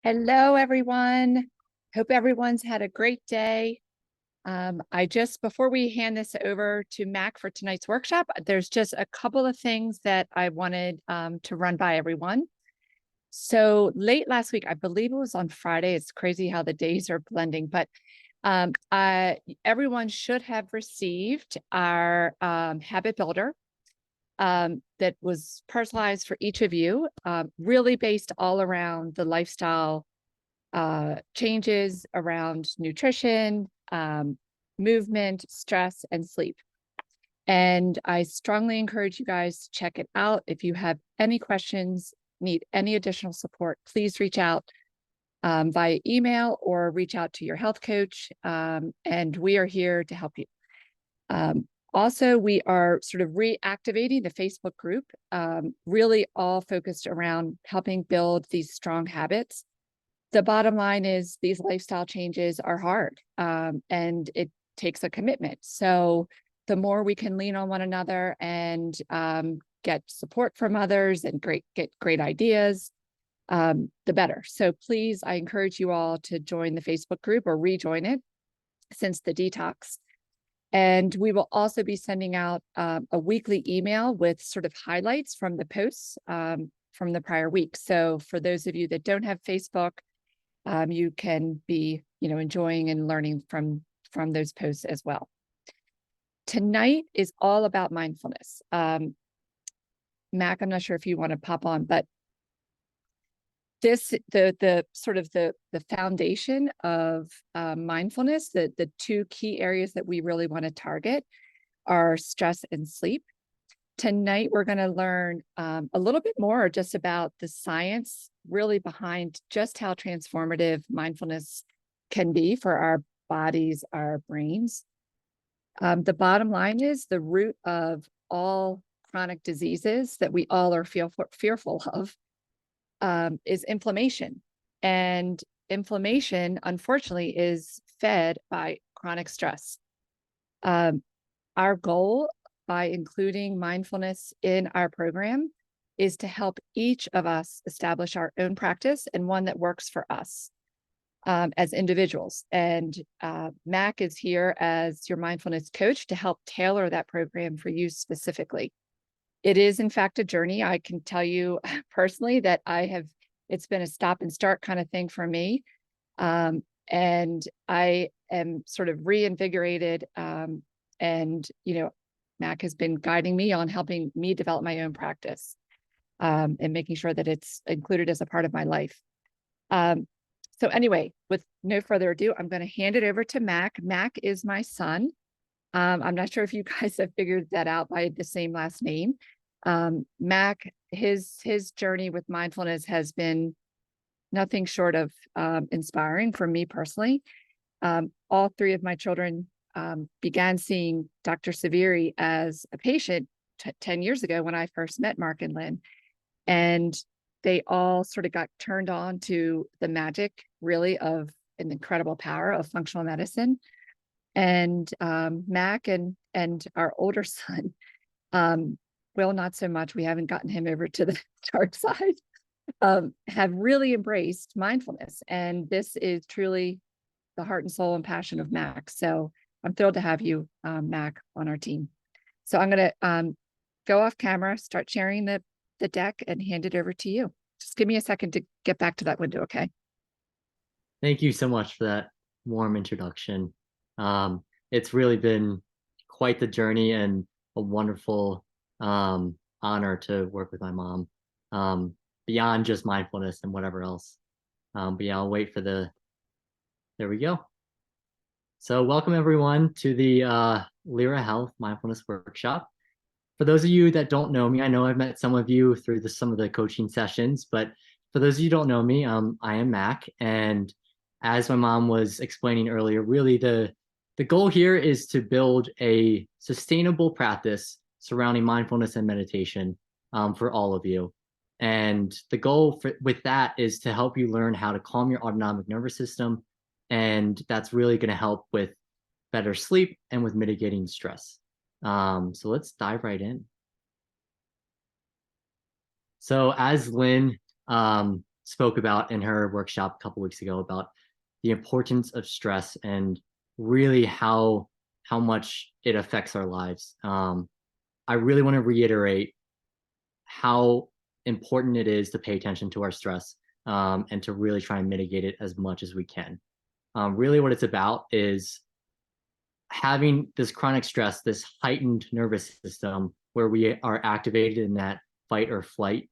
Hello, everyone. Hope everyone's had a great day. Before we hand this over to Mac for tonight's workshop, there's just a couple of things that I wanted to run by everyone. So late last week, I believe it was on Friday. It's crazy how the days are blending, but everyone should have received our habit builder that was personalized for each of you, really based all around the lifestyle changes around nutrition, movement, stress, and sleep. And I strongly encourage you guys to check it out. If you have any questions, need any additional support, please reach out via email or reach out to your health coach. And we are here to help you. Also, we are sort of reactivating the Facebook group, really all focused around helping build these strong habits. The bottom line is these lifestyle changes are hard, and it takes a commitment. So the more we can lean on one another and get support from others and get great ideas, the better. So please, I encourage you all to join the Facebook group or rejoin it since the detox. And we will also be sending out a weekly email with sort of highlights from the posts from the prior week. So for those of you that don't have Facebook, you can be, enjoying and learning from those posts as well. Tonight is all about mindfulness. Mac, I'm not sure if you want to pop on, but the foundation of mindfulness, the two key areas that we really want to target are stress and sleep. Tonight, we're going to learn a little bit more just about the science really behind just how transformative mindfulness can be for our bodies, our brains. The bottom line is the root of all chronic diseases that we all are fearful of is inflammation. And inflammation, unfortunately, is fed by chronic stress. Our goal by including mindfulness in our program is to help each of us establish our own practice and one that works for us as individuals. And Mac is here as your mindfulness coach to help tailor that program for you specifically. It is, in fact, a journey. I can tell you personally that it's been a stop and start kind of thing for me. And I am sort of reinvigorated. And Mac has been guiding me on helping me develop my own practice and making sure that it's included as a part of my life. So anyway, with no further ado, I'm going to hand it over to Mac. Mac is my son. I'm not sure if you guys have figured that out by the same last name. Mac, his journey with mindfulness has been nothing short of inspiring for me personally. All three of my children began seeing Dr. Saviri as a patient 10 years ago when I first met Mark and Lynn. And they all sort of got turned on to the magic, really, of an incredible power of functional medicine. And Mac and our older son, Will, not so much. We haven't gotten him over to the dark side, have really embraced mindfulness. And this is truly the heart and soul and passion of Mac. So I'm thrilled to have you, Mac, on our team. So I'm going to go off camera, start sharing the deck, and hand it over to you. Just give me a second to get back to that window, okay? Thank you so much for that warm introduction. It's really been quite the journey and a wonderful honor to work with my mom, beyond just mindfulness and whatever else. But yeah, I'll wait for there we go. So welcome everyone to the LERA Health Mindfulness Workshop. For those of you that don't know me, I know I've met some of you through some of the coaching sessions, but for those of you who don't know me, I am Mac. And as my mom was explaining earlier, really the goal here is to build a sustainable practice surrounding mindfulness and meditation for all of you. And the goal with that is to help you learn how to calm your autonomic nervous system. And that's really going to help with better sleep and with mitigating stress. So let's dive right in. So as Lynn spoke about in her workshop a couple weeks ago about the importance of stress and really how much it affects our lives. I really want to reiterate how important it is to pay attention to our stress, and to really try and mitigate it as much as we can. Really, what it's about is having this chronic stress, this heightened nervous system where we are activated in that fight or flight,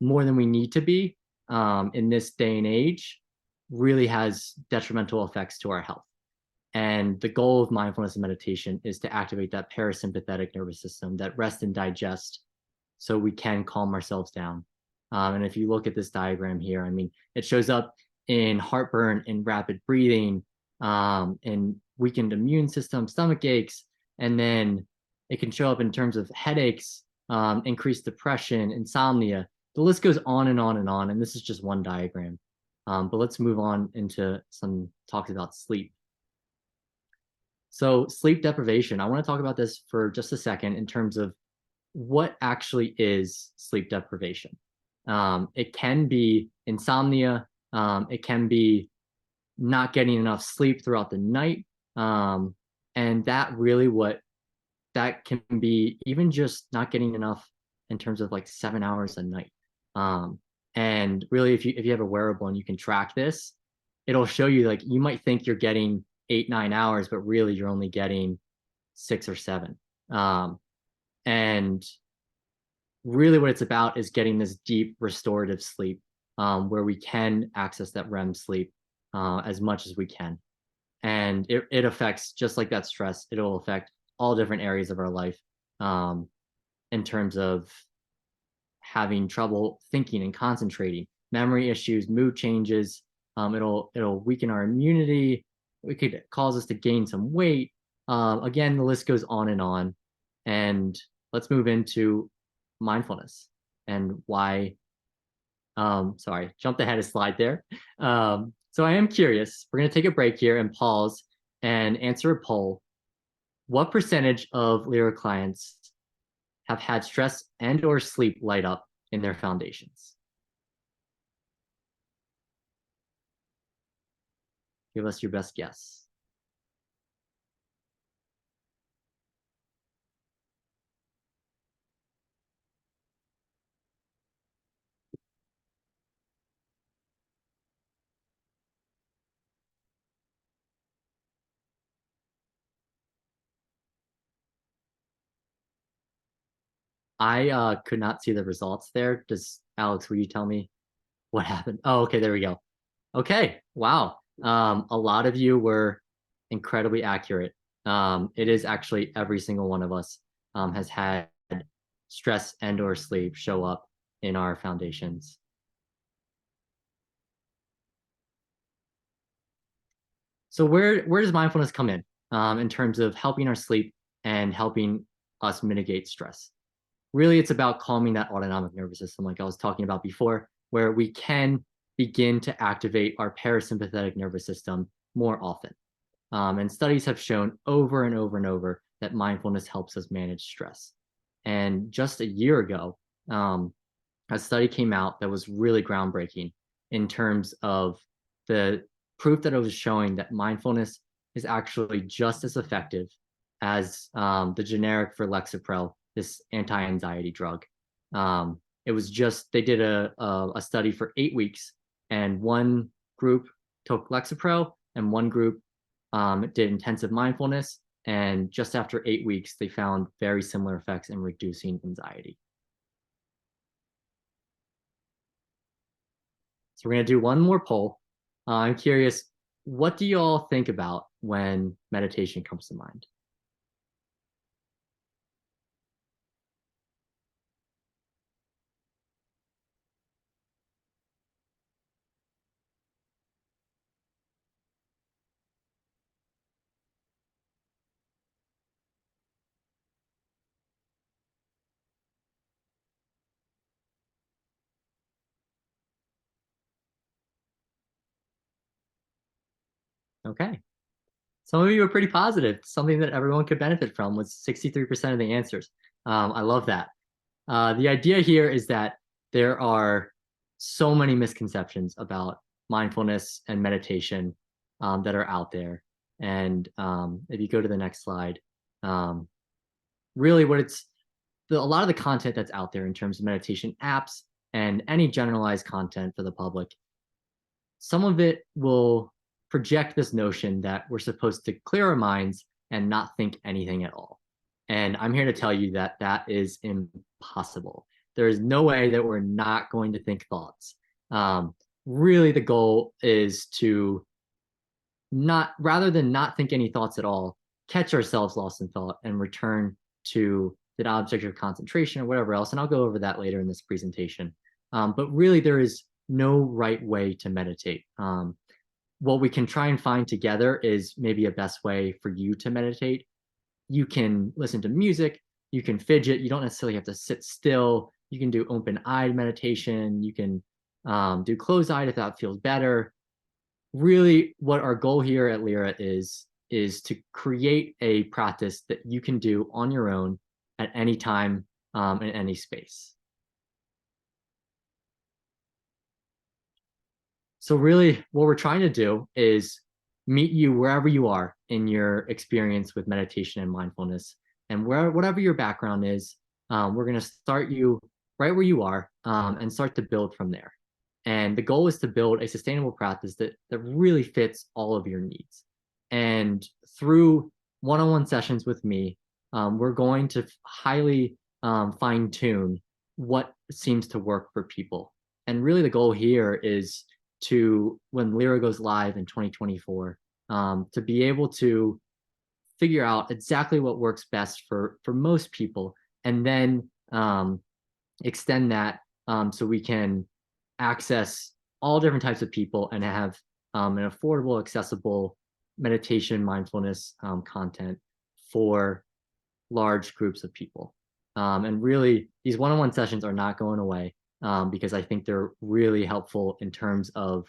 more than we need to be, in this day and age, really has detrimental effects to our health. And the goal of mindfulness and meditation is to activate that parasympathetic nervous system, that rest and digest, so we can calm ourselves down. And if you look at this diagram here, I mean, it shows up in heartburn, in rapid breathing, in weakened immune system, stomach aches, and then it can show up in terms of headaches, increased depression, insomnia. The list goes on and on and on, and this is just one diagram. But let's move on into some talks about sleep. So sleep deprivation, I want to talk about this for just a second in terms of what actually is sleep deprivation. It can be insomnia. It can be not getting enough sleep throughout the night. And that really that can be even just not getting enough in terms of like 7 hours a night. And really, if you have a wearable and you can track this, it'll show you, like, you might think you're getting 8-9 hours, but really you're only getting 6 or 7. And really what it's about is getting this deep restorative sleep, where we can access that REM sleep as much as we can. And it affects, just like that stress, it'll affect all different areas of our life, in terms of having trouble thinking and concentrating, memory issues, mood changes. It'll weaken our immunity. It could cause us to gain some weight. Again, the list goes on and on. And let's move into mindfulness and why. Sorry, jumped ahead a slide there. So I am curious. We're going to take a break here and pause and answer a poll. What percentage of LERA clients have had stress and or sleep light up in their foundations? Give us your best guess. I could not see the results there. Does Alex, will you tell me what happened? Oh, okay, there we go. Okay, wow. A lot of you were incredibly accurate. It is actually every single one of us has had stress and or sleep show up in our foundations. So where does mindfulness come in terms of helping our sleep and helping us mitigate stress? Really, it's about calming that autonomic nervous system, like I was talking about before, where we can begin to activate our parasympathetic nervous system more often. And studies have shown over and over and over that mindfulness helps us manage stress. And just a year ago, a study came out that was really groundbreaking in terms of the proof that it was showing that mindfulness is actually just as effective as the generic for Lexapro, this anti-anxiety drug. It was just, they did a study for 8 weeks, and one group took Lexapro and one group did intensive mindfulness. And just after 8 weeks, they found very similar effects in reducing anxiety. So we're going to do one more poll. I'm curious, what do you all think about when meditation comes to mind? Okay. Some of you are pretty positive. Something that everyone could benefit from was 63% of the answers. I love that. The idea here is that there are so many misconceptions about mindfulness and meditation that are out there. And if you go to the next slide, really what a lot of the content that's out there in terms of meditation apps and any generalized content for the public, some of it will project this notion that we're supposed to clear our minds and not think anything at all. And I'm here to tell you that that is impossible. There is no way that we're not going to think thoughts. Really, the goal is to not, rather than not think any thoughts at all, catch ourselves lost in thought and return to that object of concentration or whatever else. And I'll go over that later in this presentation. But really, there is no right way to meditate. What we can try and find together is maybe a best way for you to meditate. You can listen to music, you can fidget, you don't necessarily have to sit still. You can do open-eyed meditation, you can do closed-eyed if that feels better. Really, what our goal here at LERA is to create a practice that you can do on your own at any time in any space. So really, what we're trying to do is meet you wherever you are in your experience with meditation and mindfulness. And whatever your background is, we're going to start you right where you are and start to build from there. And the goal is to build a sustainable practice that really fits all of your needs. And through one-on-one sessions with me, we're going to highly fine-tune what seems to work for people. And really the goal here is to, when LERA goes live in 2024, to be able to figure out exactly what works best for most people, and then extend that so we can access all different types of people and have an affordable, accessible meditation, mindfulness content for large groups of people. And really, these one-on-one sessions are not going away because I think they're really helpful in terms of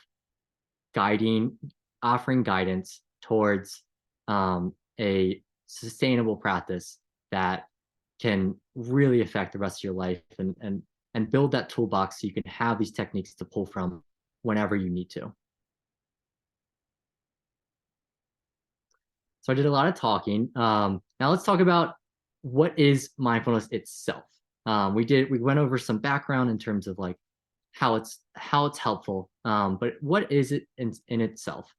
offering guidance towards a sustainable practice that can really affect the rest of your life and build that toolbox so you can have these techniques to pull from whenever you need to. So I did a lot of talking. Now let's talk about what is mindfulness itself. We went over some background in terms of like how it's helpful, but what is it in itself?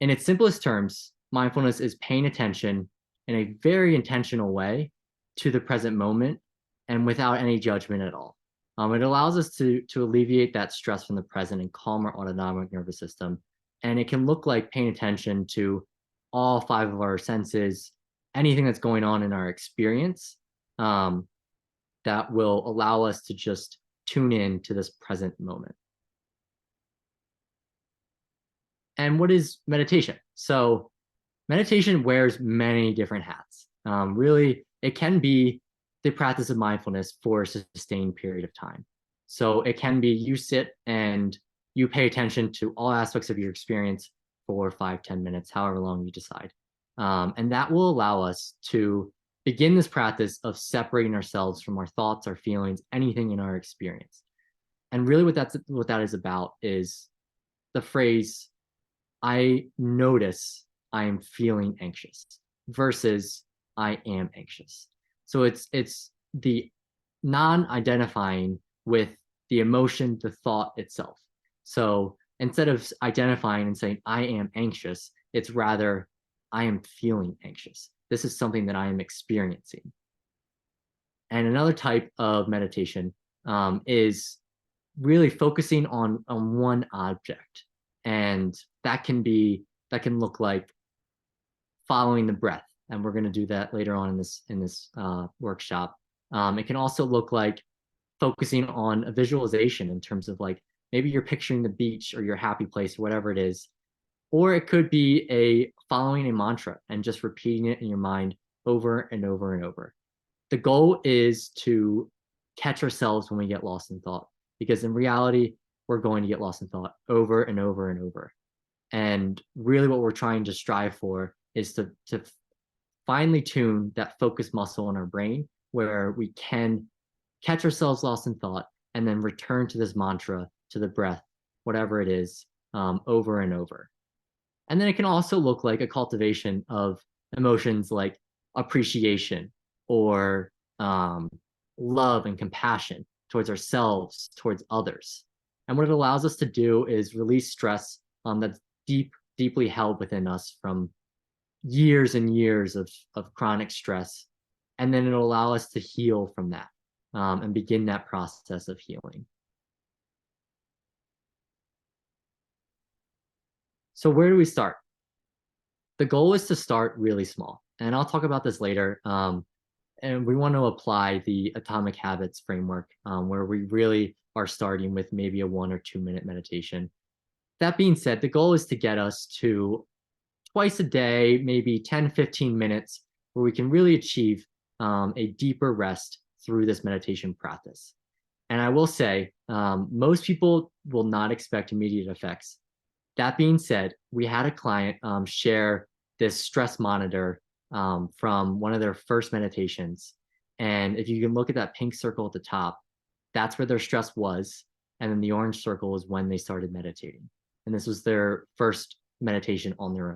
In its simplest terms, mindfulness is paying attention in a very intentional way to the present moment and without any judgment at all. It allows us to alleviate that stress from the present and calm our autonomic nervous system. And it can look like paying attention to all 5 of our senses, anything that's going on in our experience that will allow us to just tune in to this present moment. And what is meditation? So meditation wears many different hats. Really, it can be the practice of mindfulness for a sustained period of time. So it can be you sit and you pay attention to all aspects of your experience for 5-10 minutes, however long you decide. And that will allow us to begin this practice of separating ourselves from our thoughts, our feelings, anything in our experience. And really what that is about is the phrase, I notice I am feeling anxious versus I am anxious. So it's the non-identifying with the emotion, the thought itself. So instead of identifying and saying I am anxious, it's rather I am feeling anxious. This is something that I am experiencing. And another type of meditation is really focusing on one object. And that can look like following the breath. And we're going to do that later on in this workshop. It can also look like focusing on a visualization in terms of like, maybe you're picturing the beach or your happy place or whatever it is. Or it could be following a mantra and just repeating it in your mind over and over and over. The goal is to catch ourselves when we get lost in thought, because in reality, we're going to get lost in thought over and over and over. And really what we're trying to strive for is to finely tune that focus muscle in our brain where we can catch ourselves lost in thought and then return to this mantra, to the breath, whatever it is, over and over. And then it can also look like a cultivation of emotions like appreciation or love and compassion towards ourselves, towards others. And what it allows us to do is release stress that's deeply held within us from years and years of chronic stress. And then it'll allow us to heal from that and begin that process of healing. So where do we start? The goal is to start really small. And I'll talk about this later. And we want to apply the Atomic Habits framework, where we really are starting with maybe a 1 or 2 minute meditation. That being said, the goal is to get us to twice a day, maybe 10, 15 minutes, where we can really achieve a deeper rest through this meditation practice. And I will say, most people will not expect immediate effects. That being said, we had a client share this stress monitor from one of their first meditations. And if you can look at that pink circle at the top, that's where their stress was. And then the orange circle is when they started meditating. And this was their first meditation on their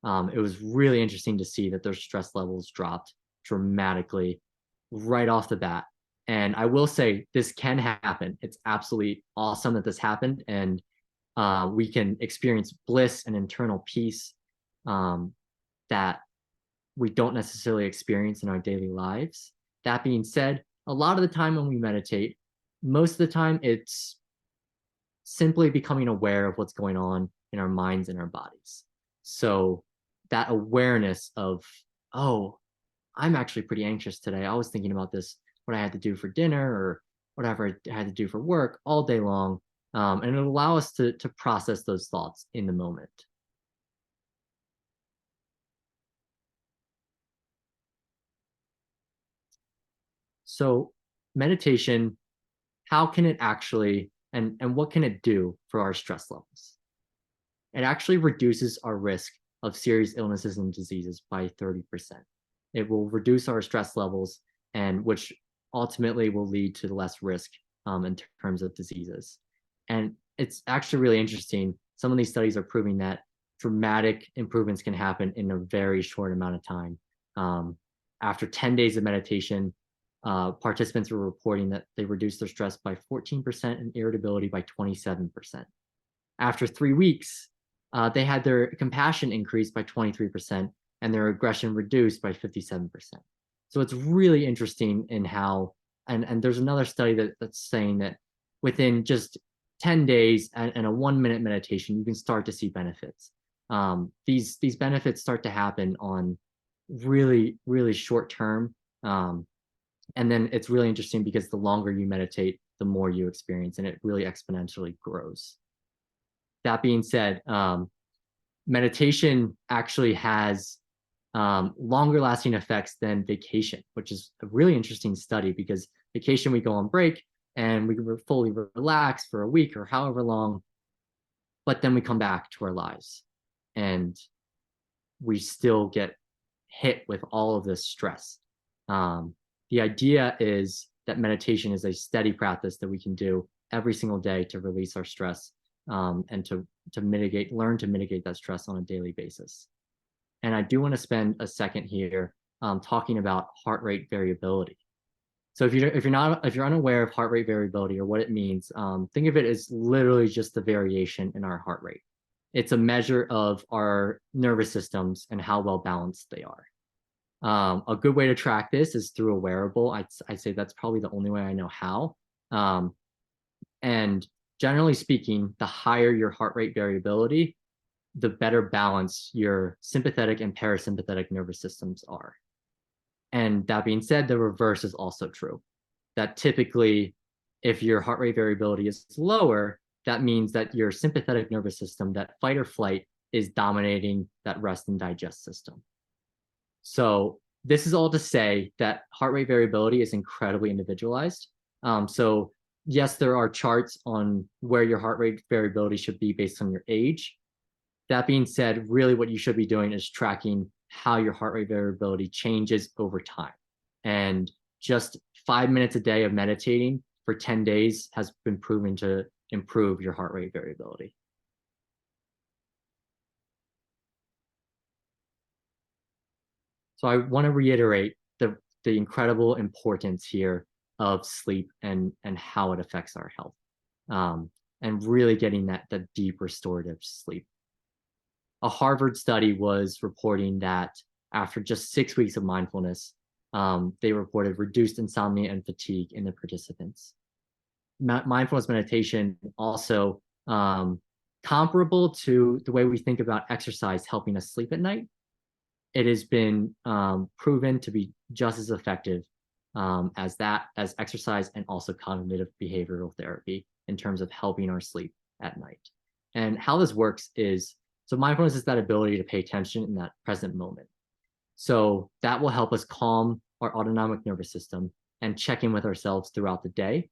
own. It was really interesting to see that their stress levels dropped dramatically right off the bat. And I will say this can happen. It's absolutely awesome that this happened. And we can experience bliss and internal peace that we don't necessarily experience in our daily lives. That being said, a lot of the time when we meditate, most of the time it's simply becoming aware of what's going on in our minds and our bodies. So that awareness of, oh, I'm actually pretty anxious today. I was thinking about this, what I had to do for dinner or whatever I had to do for work all day long. And it'll allow us to process those thoughts in the moment. So meditation, how can it actually, and what can it do for our stress levels? It actually reduces our risk of serious illnesses and diseases by 30%. It will reduce our stress levels, and which ultimately will lead to less risk in terms of diseases. And it's actually really interesting. Some of these studies are proving that dramatic improvements can happen in a very short amount of time. After 10 days of meditation, participants were reporting that they reduced their stress by 14% and irritability by 27%. After 3 weeks, they had their compassion increased by 23% and their aggression reduced by 57%. So it's really interesting in how, and there's another study that's saying that within just 10 days and a 1 minute meditation, you can start to see benefits. These benefits start to happen on really, really short term. And then it's really interesting because the longer you meditate, the more you experience, and it really exponentially grows. That being said, meditation actually has longer lasting effects than vacation, which is a really interesting study because vacation, we go on break and we fully relax for a week or however long, but then we come back to our lives and we still get hit with all of this stress. The idea is that meditation is a steady practice that we can do every single day to release our stress and to learn to mitigate that stress on a daily basis. And I do want to spend a second here talking about heart rate variability. So if you're unaware of heart rate variability or what it means, think of it as literally just the variation in our heart rate. It's a measure of our nervous systems and how well balanced they are. A good way to track this is through a wearable. I'd say that's probably the only way I know how. And generally speaking, the higher your heart rate variability, the better balance your sympathetic and parasympathetic nervous systems are. And that being said, the reverse is also true. That typically, if your heart rate variability is lower, that means that your sympathetic nervous system, that fight or flight, is dominating that rest and digest system. So this is all to say that heart rate variability is incredibly individualized. So yes, there are charts on where your heart rate variability should be based on your age. That being said, really what you should be doing is tracking how your heart rate variability changes over time. And just 5 minutes a day of meditating for 10 days has been proven to improve your heart rate variability. So I want to reiterate the incredible importance here of sleep and how it affects our health, and really getting that deep restorative sleep. A Harvard study was reporting that after just 6 weeks of mindfulness, they reported reduced insomnia and fatigue in the participants. Mindfulness meditation also, comparable to the way we think about exercise helping us sleep at night. It has been proven to be just as effective as exercise, and also cognitive behavioral therapy in terms of helping our sleep at night. And how this works is, so mindfulness is that ability to pay attention in that present moment. So that will help us calm our autonomic nervous system and check in with ourselves throughout the day,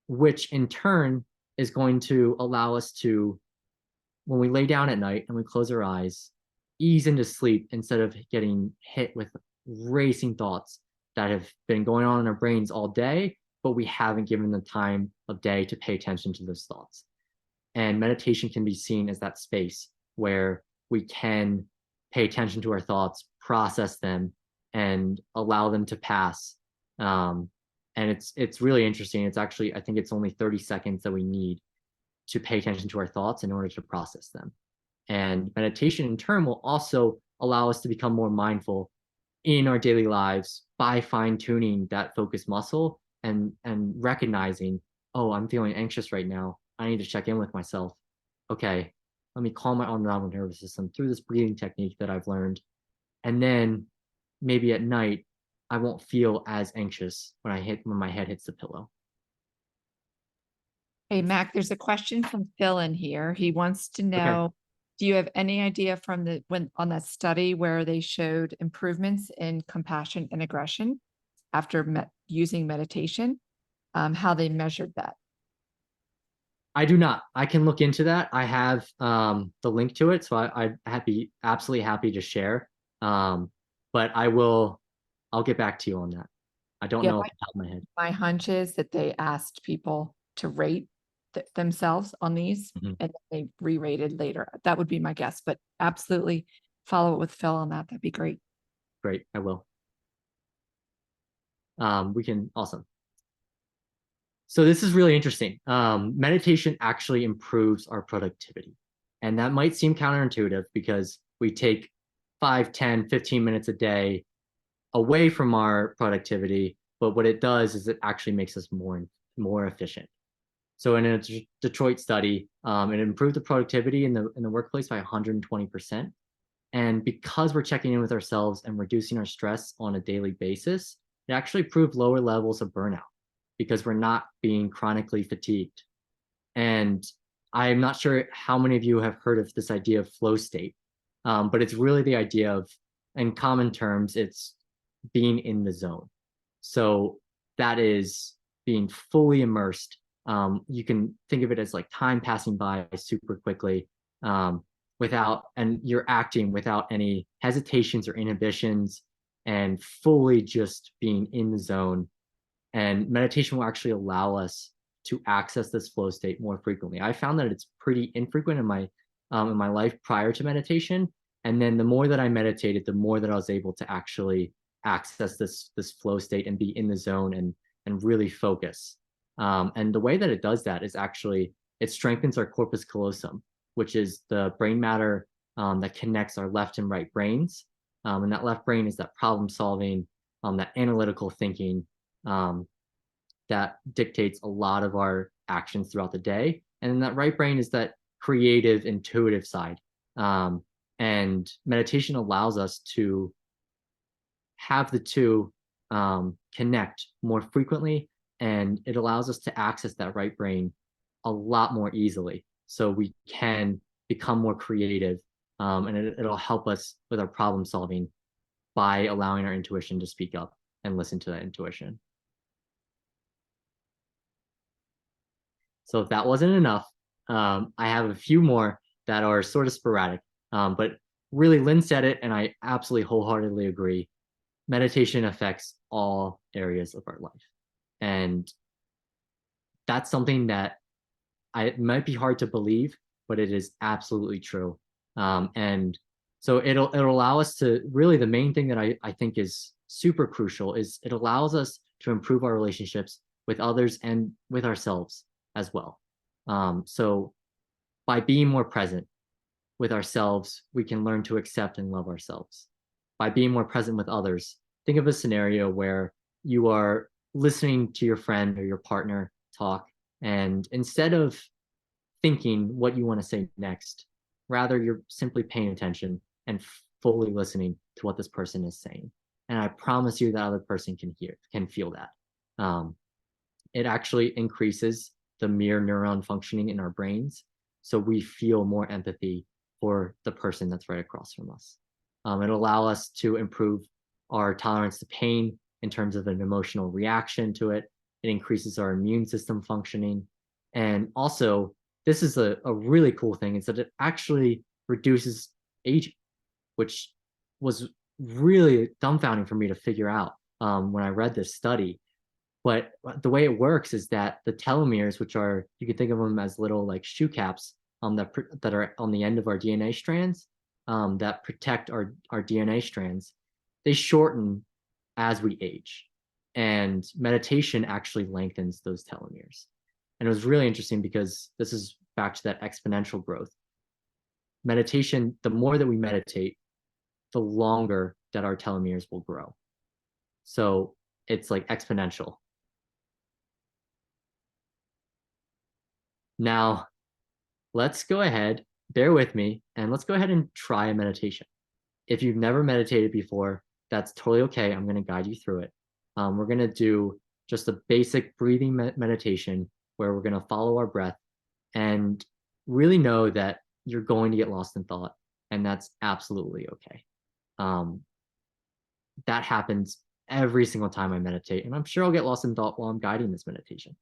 which in turn is going to allow us to, when we lay down at night and we close our eyes, ease into sleep instead of getting hit with racing thoughts that have been going on in our brains all day, but we haven't given the time of day to pay attention to those thoughts. And meditation can be seen as that space where we can pay attention to our thoughts, process them, and allow them to pass. And it's really interesting. It's actually, I think it's only 30 seconds that we need to pay attention to our thoughts in order to process them. And meditation in turn will also allow us to become more mindful in our daily lives by fine-tuning that focus muscle and recognizing, oh, I'm feeling anxious right now. I need to check in with myself. Okay, let me calm my autonomic nervous system through this breathing technique that I've learned. And then maybe at night, I won't feel as anxious when my head hits the pillow. Hey, Mac, there's a question from Phil in here. He wants to Okay. know, do you have any idea from when on that study where they showed improvements in compassion and aggression after using meditation, how they measured that? I do not. I can look into that. I have the link to it, so I'd be absolutely happy to share. But I'll get back to you on that. I don't know off the top of my head. My hunch is that they asked people to rate themselves on these, Mhm. and they re-rated later. That would be my guess, but absolutely follow up with Phil on that. That'd be great. Great, I will. Awesome. So this is really interesting. Meditation actually improves our productivity. And that might seem counterintuitive because we take 5, 10, 15 minutes a day away from our productivity. But what it does is it actually makes us more efficient. So in a Detroit study, it improved the productivity in the workplace by 120%. And because we're checking in with ourselves and reducing our stress on a daily basis, it actually proved lower levels of burnout because we're not being chronically fatigued. And I'm not sure how many of you have heard of this idea of flow state, but it's really the idea of, in common terms, it's being in the zone. So that is being fully immersed. You can think of it as like time passing by super quickly, and you're acting without any hesitations or inhibitions, and fully just being in the zone. And meditation will actually allow us to access this flow state more frequently. I found that it's pretty infrequent in my life prior to meditation, and then the more that I meditated, the more that I was able to actually access this flow state and be in the zone and really focus. And the way that it does that is actually it strengthens our corpus callosum, which is the brain matter that connects our left and right brains. And that left brain is that problem solving, that analytical thinking, that dictates a lot of our actions throughout the day. And then that right brain is that creative, intuitive side. And meditation allows us to have the two connect more frequently, and it allows us to access that right brain a lot more easily. So we can become more creative, and it'll help us with our problem solving by allowing our intuition to speak up and listen to that intuition. So if that wasn't enough, I have a few more that are sort of sporadic, but really Lynn said it, and I absolutely wholeheartedly agree. Meditation affects all areas of our life. And that's something that it might be hard to believe, but it is absolutely true. And so it'll allow us to really, the main thing that I think is super crucial is it allows us to improve our relationships with others and with ourselves as well. So by being more present with ourselves, we can learn to accept and love ourselves. By being more present with others, think of a scenario where you are listening to your friend or your partner talk, and instead of thinking what you want to say next, rather you're simply paying attention and fully listening to what this person is saying. And I promise you that other person can feel that. It actually increases the mirror neuron functioning in our brains, so we feel more empathy for the person that's right across from us. It'll allow us to improve our tolerance to pain in terms of an emotional reaction to it. It increases our immune system functioning. And also, this is a really cool thing, is that it actually reduces aging, which was really dumbfounding for me to figure out when I read this study. But the way it works is that the telomeres, which are, you can think of them as little like shoe caps that are on the end of our DNA strands, that protect our DNA strands, they shorten as we age. And meditation actually lengthens those telomeres. And it was really interesting because this is back to that exponential growth. Meditation, the more that we meditate, the longer that our telomeres will grow. So it's like exponential. Now, let's go ahead, bear with me, and let's go ahead and try a meditation. If you've never meditated before, that's totally okay. I'm going to guide you through it. We're going to do just a basic breathing meditation where we're going to follow our breath and really know that you're going to get lost in thought, and that's absolutely okay. That happens every single time I meditate, and I'm sure I'll get lost in thought while I'm guiding this meditation.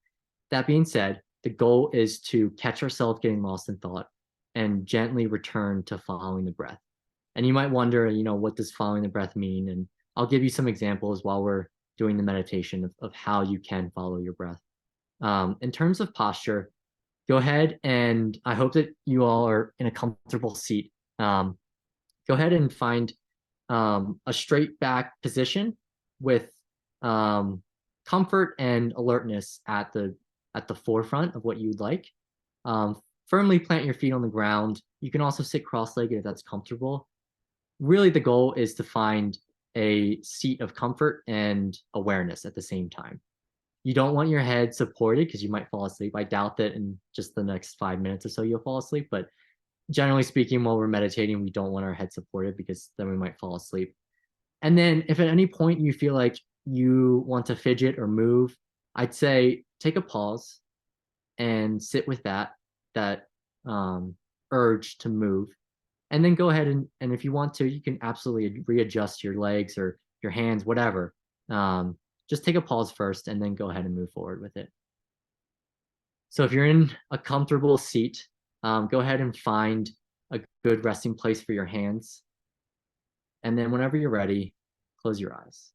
That being said, the goal is to catch ourselves getting lost in thought and gently return to following the breath. And you might wonder, what does following the breath mean? And I'll give you some examples while we're doing the meditation of how you can follow your breath. In terms of posture, go ahead, and I hope that you all are in a comfortable seat. Go ahead and find a straight back position with comfort and alertness at the forefront of what you'd like. Firmly plant your feet on the ground. You can also sit cross-legged if that's comfortable. Really, the goal is to find a seat of comfort and awareness at the same time. You don't want your head supported because you might fall asleep. I doubt that in just the next 5 minutes or so you'll fall asleep, but generally speaking, while we're meditating, we don't want our head supported because then we might fall asleep. And then if at any point you feel like you want to fidget or move, I'd say take a pause and sit with that urge to move. And then go ahead and if you want to, you can absolutely readjust your legs or your hands, whatever. Just take a pause first and then go ahead and move forward with it. So if you're in a comfortable seat, go ahead and find a good resting place for your hands. And then whenever you're ready, close your eyes.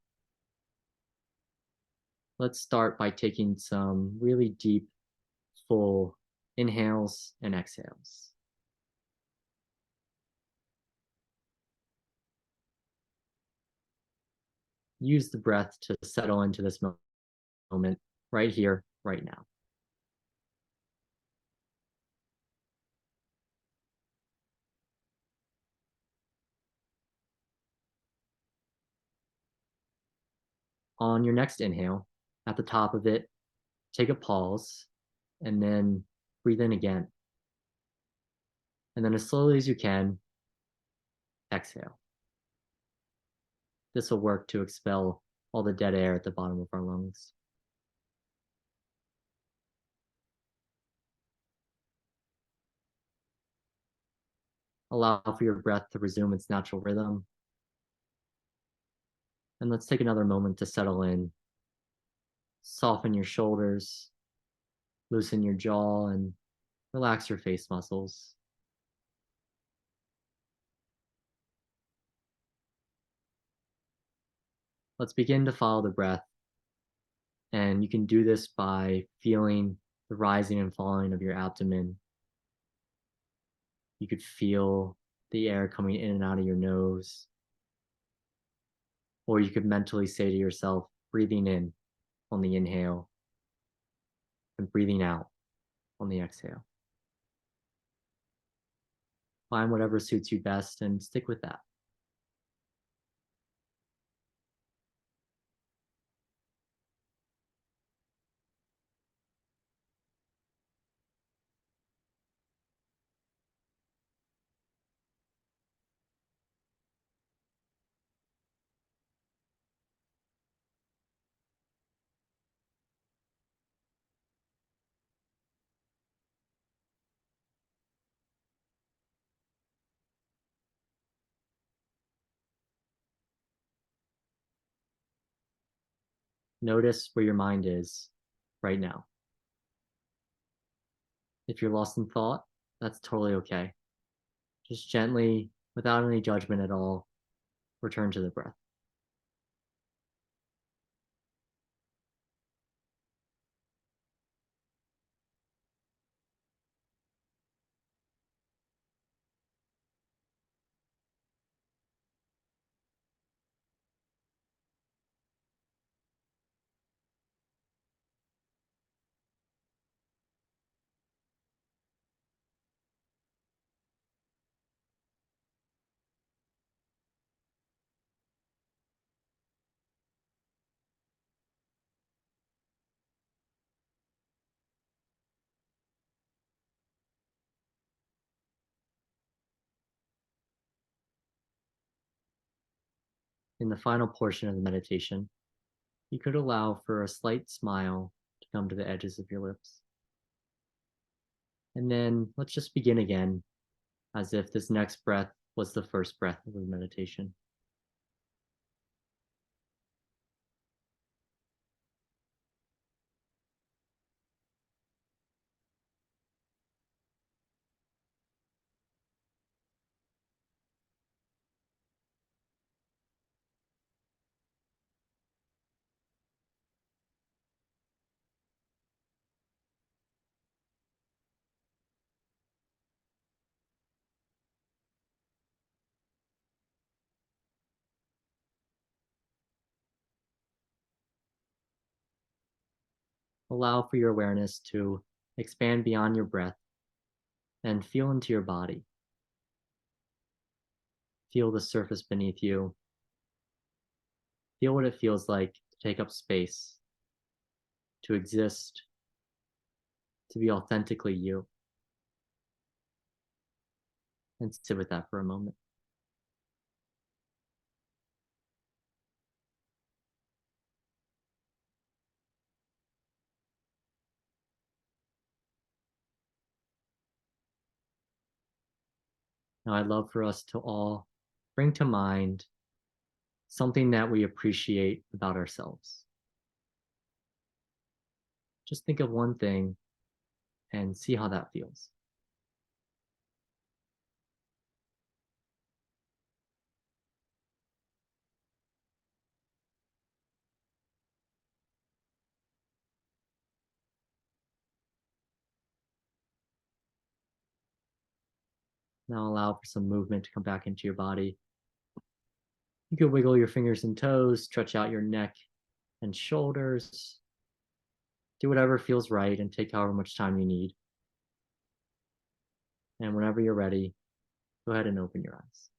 Let's start by taking some really deep, full inhales and exhales. Use the breath to settle into this moment right here, right now. On your next inhale, at the top of it, take a pause and then breathe in again. And then as slowly as you can, exhale. This will work to expel all the dead air at the bottom of our lungs. Allow for your breath to resume its natural rhythm. And let's take another moment to settle in. Soften your shoulders, loosen your jaw, and relax your face muscles. Let's begin to follow the breath. And you can do this by feeling the rising and falling of your abdomen. You could feel the air coming in and out of your nose. Or you could mentally say to yourself, breathing in on the inhale and breathing out on the exhale. Find whatever suits you best and stick with that. Notice where your mind is right now. If you're lost in thought, that's totally okay. Just gently, without any judgment at all, return to the breath. In the final portion of the meditation, you could allow for a slight smile to come to the edges of your lips. And then let's just begin again, as if this next breath was the first breath of the meditation. Allow for your awareness to expand beyond your breath and feel into your body. Feel the surface beneath you. Feel what it feels like to take up space, to exist, to be authentically you. And sit with that for a moment. Now, I'd love for us to all bring to mind something that we appreciate about ourselves. Just think of one thing and see how that feels. Now allow for some movement to come back into your body. You can wiggle your fingers and toes, stretch out your neck and shoulders. Do whatever feels right and take however much time you need. And whenever you're ready, go ahead and open your eyes.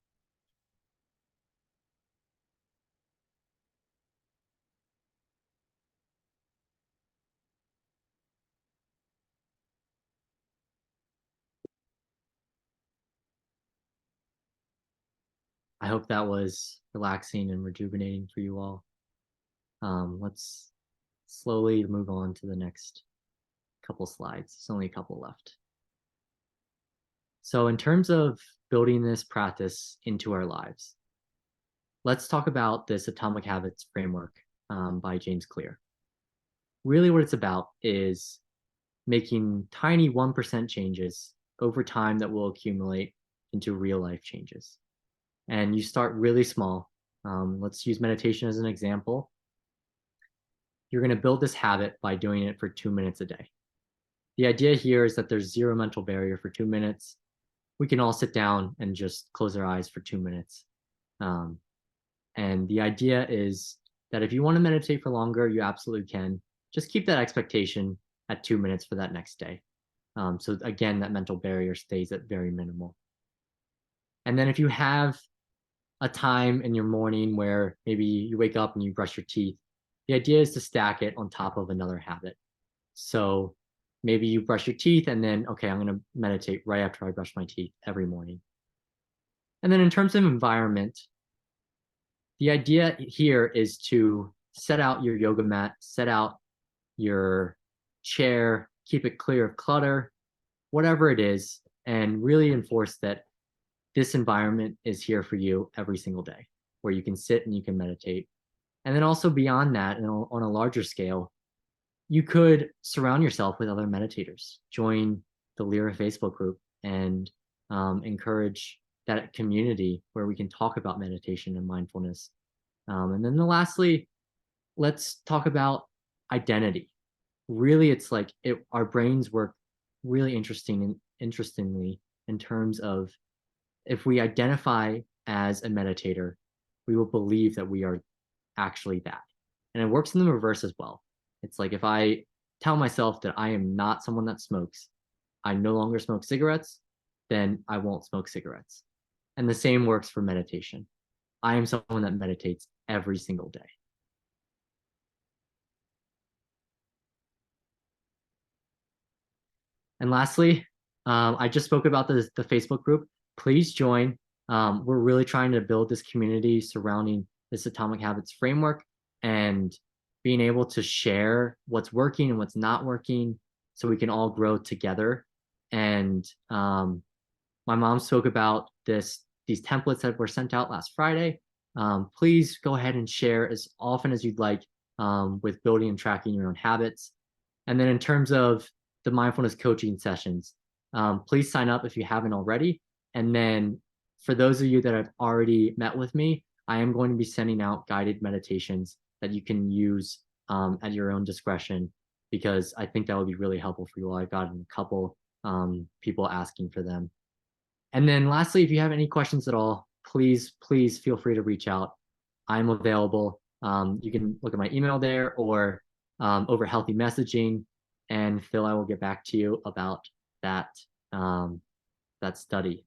I hope that was relaxing and rejuvenating for you all. Let's slowly move on to the next couple slides. There's only a couple left. So in terms of building this practice into our lives, let's talk about this Atomic Habits framework by James Clear. Really what it's about is making tiny 1% changes over time that will accumulate into real life changes. And you start really small. Let's use meditation as an example. You're going to build this habit by doing it for 2 minutes a day. The idea here is that there's zero mental barrier for 2 minutes. We can all sit down and just close our eyes for 2 minutes. And the idea is that if you want to meditate for longer, you absolutely can. Just keep that expectation at 2 minutes for that next day. So again, that mental barrier stays at very minimal. And then if you have a time in your morning where maybe you wake up and you brush your teeth, the idea is to stack it on top of another habit. So maybe you brush your teeth and then, okay, I'm going to meditate right after I brush my teeth every morning. And then in terms of environment, the idea here is to set out your yoga mat, set out your chair, keep it clear of clutter, whatever it is, and really enforce that this environment is here for you every single day, where you can sit and you can meditate. And then also beyond that, and on a larger scale, you could surround yourself with other meditators. Join the LERA Facebook group and encourage that community where we can talk about meditation and mindfulness. And then lastly, let's talk about identity. Really, it's like our brains work really interestingly in terms of if we identify as a meditator, we will believe that we are actually that. And it works in the reverse as well. It's like if I tell myself that I am not someone that smokes, I no longer smoke cigarettes, then I won't smoke cigarettes. And the same works for meditation. I am someone that meditates every single day. And lastly, I just spoke about the Facebook group. Please join. We're really trying to build this community surrounding this Atomic Habits framework and being able to share what's working and what's not working so we can all grow together. And my mom spoke about these templates that were sent out last Friday. Please go ahead and share as often as you'd like with building and tracking your own habits. And then in terms of the mindfulness coaching sessions, please sign up if you haven't already. And then for those of you that have already met with me, I am going to be sending out guided meditations that you can use at your own discretion, because I think that would be really helpful for you all. I've gotten a couple people asking for them. And then lastly, if you have any questions at all, please feel free to reach out. I'm available. You can look at my email there or over healthy messaging, and Phil, I will get back to you about that study.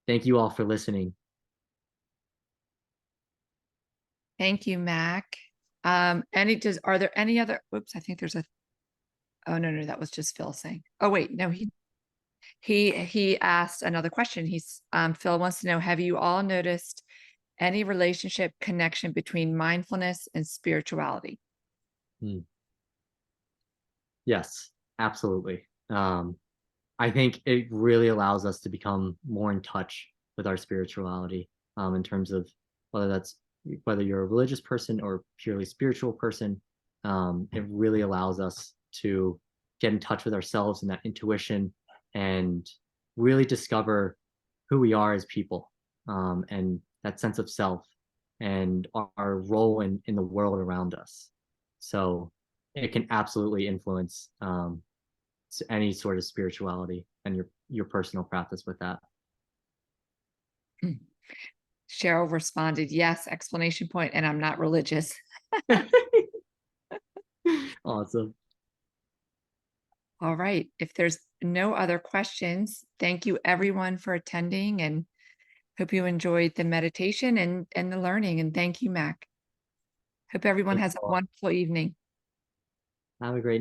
Thank you all for listening. Thank you, Mac. Are there any other, oops, I think there's oh, no, that was just Phil saying, oh, wait, no, he asked another question. Phil wants to know, have you all noticed any relationship connection between mindfulness and spirituality? Yes, absolutely. I think it really allows us to become more in touch with our spirituality in terms of whether you're a religious person or purely spiritual person. It really allows us to get in touch with ourselves and that intuition and really discover who we are as people and that sense of self and our role in the world around us. So it can absolutely influence any sort of spirituality and your personal practice with that. Cheryl responded, yes, explanation point, and I'm not religious. Awesome. All right. If there's no other questions, thank you everyone for attending, and hope you enjoyed the meditation and the learning. And thank you, Mac. Hope everyone has a wonderful evening. Have a great night.